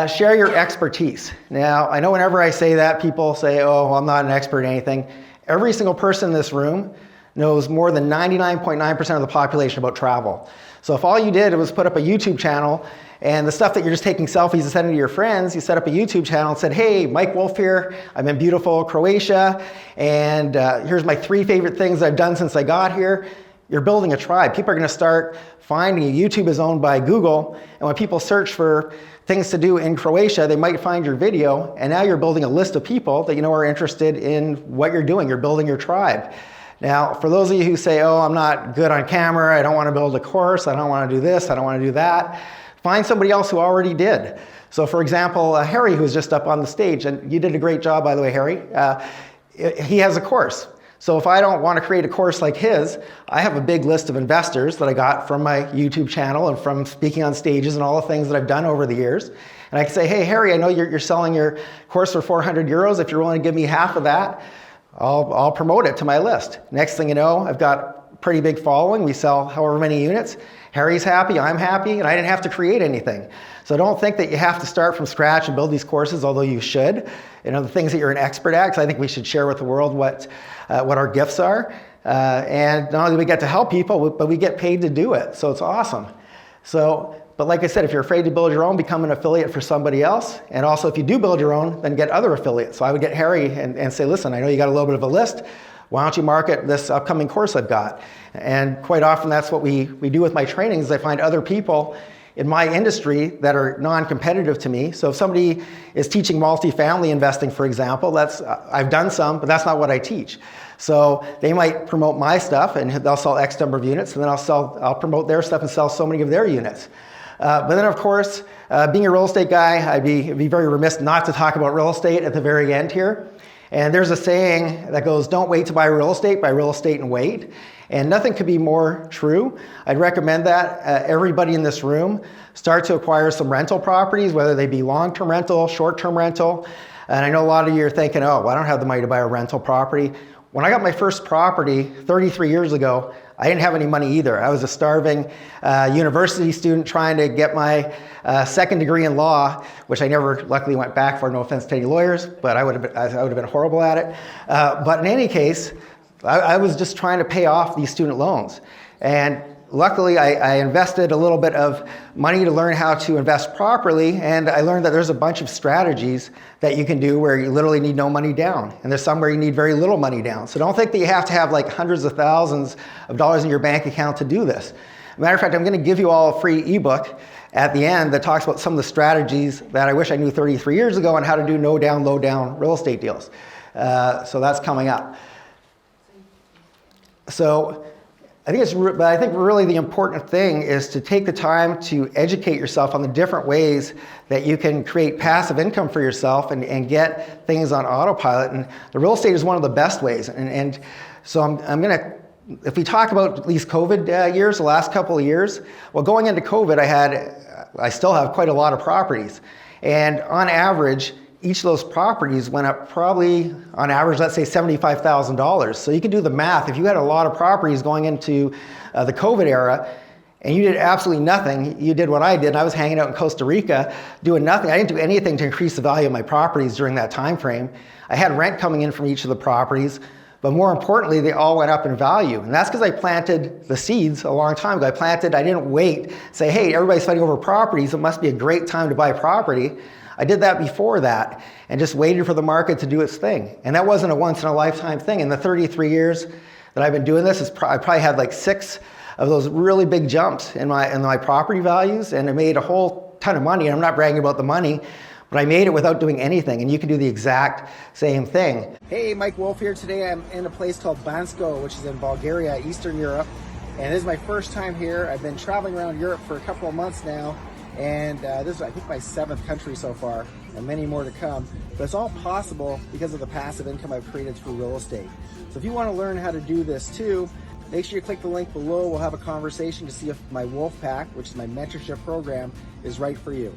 share your expertise. Now, I know whenever I say that, people say, oh, I'm not an expert in anything. Every single person in this room knows more than 99.9% of the population about travel. So if all you did was put up a YouTube channel and the stuff that you're just taking selfies and sending to your friends, you set up a YouTube channel and said, hey, Mike Wolf here, I'm in beautiful Croatia, and here's my 3 favorite things I've done since I got here. You're building a tribe. People are going to start finding you. YouTube is owned by Google, and when people search for things to do in Croatia, they might find your video, and now you're building a list of people that you know are interested in what you're doing. You're building your tribe. Now, for those of you who say, oh, I'm not good on camera, I don't want to build a course, I don't want to do this, I don't want to do that, find somebody else who already did. So for example, Harry, who's just up on the stage, and you did a great job, by the way, Harry, he has a course. So if I don't want to create a course like his, I have a big list of investors that I got from my YouTube channel and from speaking on stages and all the things that I've done over the years. And I can say, hey, Harry, I know you're selling your course for 400 euros. If you're willing to give me half of that, I'll promote it to my list. Next thing you know, I've got a pretty big following. We sell however many units. Harry's happy, I'm happy, and I didn't have to create anything. So don't think that you have to start from scratch and build these courses, although you should. You know, the things that you're an expert at, because I think we should share with the world what our gifts are. And not only do we get to help people, but we get paid to do it. So it's awesome. But like I said, if you're afraid to build your own, become an affiliate for somebody else. And also, if you do build your own, then get other affiliates. So I would get Harry and say, listen, I know you got a little bit of a list. Why don't you market this upcoming course I've got? And quite often that's what we do with my trainings. I find other people in my industry that are non-competitive to me. So if somebody is teaching multifamily investing, for example, I've done some, but that's not what I teach. So they might promote my stuff and they'll sell X number of units, and then I'll promote their stuff and sell so many of their units. But then of course, being a real estate guy, I'd be very remiss not to talk about real estate at the very end here. And there's a saying that goes, don't wait to buy real estate, buy real estate and wait. And nothing could be more true. I'd recommend that everybody in this room start to acquire some rental properties, whether they be long-term rental, short-term rental. And I know a lot of you are thinking, oh, well, I don't have the money to buy a rental property. When I got my first property 33 years ago, I didn't have any money either. I was a starving university student trying to get my second degree in law, which I never luckily went back for, no offense to any lawyers, but I would have been horrible at it. But in any case, I was just trying to pay off these student loans. And luckily, I invested a little bit of money to learn how to invest properly, and I learned that there's a bunch of strategies that you can do where you literally need no money down, and there's some where you need very little money down. So don't think that you have to have like hundreds of thousands of dollars in your bank account to do this. Matter of fact, I'm going to give you all a free ebook at the end that talks about some of the strategies that I wish I knew 33 years ago on how to do no down, low down real estate deals. So that's coming up. So I think really the important thing is to take the time to educate yourself on the different ways that you can create passive income for yourself and get things on autopilot. And the real estate is one of the best ways. And so I'm going to, if we talk about these COVID years, the last couple of years, well, going into COVID, I still have quite a lot of properties. And on average, each of those properties went up probably, on average, let's say $75,000. So you can do the math. If you had a lot of properties going into the COVID era and you did absolutely nothing, you did what I did, and I was hanging out in Costa Rica doing nothing. I didn't do anything to increase the value of my properties during that time frame. I had rent coming in from each of the properties, but more importantly, they all went up in value. And that's because I planted the seeds a long time ago. I didn't wait, say, hey, everybody's fighting over properties, it must be a great time to buy property. I did that before that and just waited for the market to do its thing. And that wasn't a once in a lifetime thing. In the 33 years that I've been doing this, I probably had like 6 of those really big jumps in my property values, and I made a whole ton of money. And I'm not bragging about the money, but I made it without doing anything, and you can do the exact same thing. Hey, Mike Wolf here. Today I'm in a place called Bansko, which is in Bulgaria, Eastern Europe. And this is my first time here. I've been traveling around Europe for a couple of months now. And this is, I think, my 7th country so far, and many more to come. But it's all possible because of the passive income I've created through real estate. So if you want to learn how to do this too, make sure you click the link below. We'll have a conversation to see if my Wolf Pack, which is my mentorship program, is right for you.